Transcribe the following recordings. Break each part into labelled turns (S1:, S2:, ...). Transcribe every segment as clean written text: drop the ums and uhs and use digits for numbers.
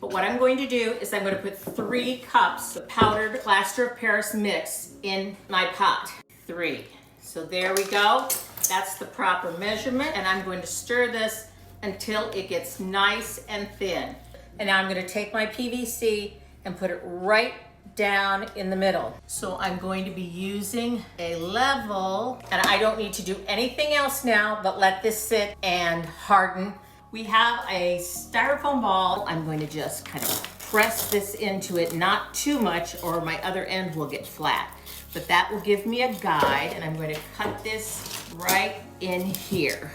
S1: But what I'm going to do is I'm going to put 3 cups of powdered plaster of Paris mix in my pot. 3. So there we go. That's the proper measurement. And I'm going to stir this until it gets nice and thin. And now I'm going to take my PVC and put it right down in the middle. So I'm going to be using a level, and I don't need to do anything else now but let this sit and harden. We have a styrofoam ball. I'm going to just kind of press this into it, not too much or my other end will get flat. But that will give me a guide, and I'm going to cut this right in here,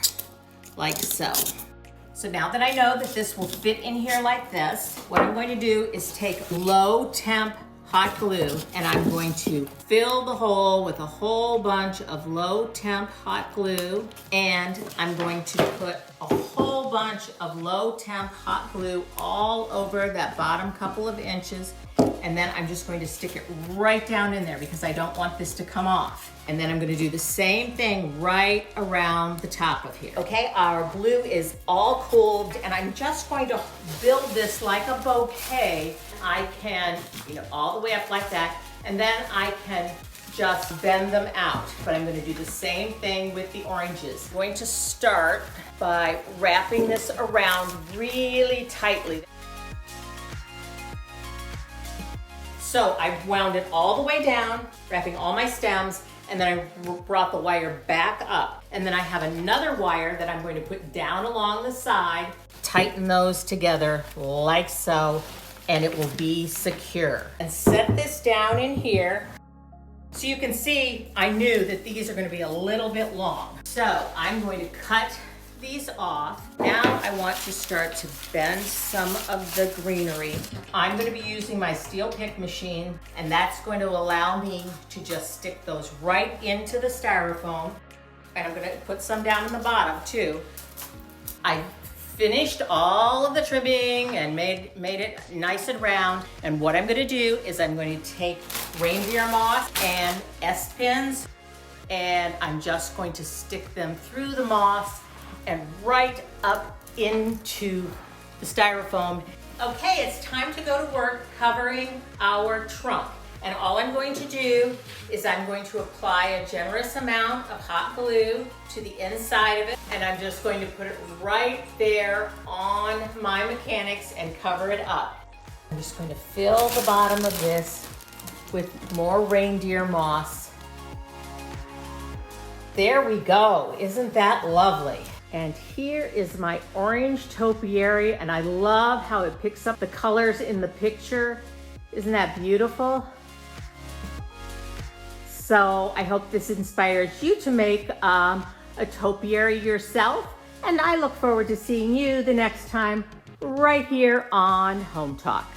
S1: like so. So now that I know that this will fit in here like this, what I'm going to do is take low temp hot glue, and I'm going to fill the hole with a whole bunch of low temp hot glue, and I'm going to put a whole bunch of low temp hot glue all over that bottom couple of inches, and then I'm just going to stick it right down in there because I don't want this to come off. And then I'm going to do the same thing right around the top of here. Okay, our glue is all cooled, and I'm just going to build this like a bouquet. I can, all the way up like that, and then I can just bend them out. But I'm going to do the same thing with the oranges. I'm going to start by wrapping this around really tightly. So I wound it all the way down, wrapping all my stems, and then I brought the wire back up. And then I have another wire that I'm going to put down along the side, tighten those together like so, and it will be secure. And set this down in here. So you can see, I knew that these are gonna be a little bit long. So I'm going to cut these off. Now I want to start to bend some of the greenery. I'm going to be using my steel pick machine, and that's going to allow me to just stick those right into the styrofoam. And I'm going to put some down in the bottom too. I finished all of the trimming and made it nice and round. And what I'm going to do is I'm going to take reindeer moss and S-pins, and I'm just going to stick them through the moss and right up into the styrofoam. Okay, it's time to go to work covering our trunk. And all I'm going to do is I'm going to apply a generous amount of hot glue to the inside of it, and I'm just going to put it right there on my mechanics and cover it up. I'm just going to fill the bottom of this with more reindeer moss. There we go. Isn't that lovely? And here is my orange topiary, and I love how it picks up the colors in the picture. Isn't that beautiful? So I hope this inspires you to make a topiary yourself, and I look forward to seeing you the next time right here on Home Talk.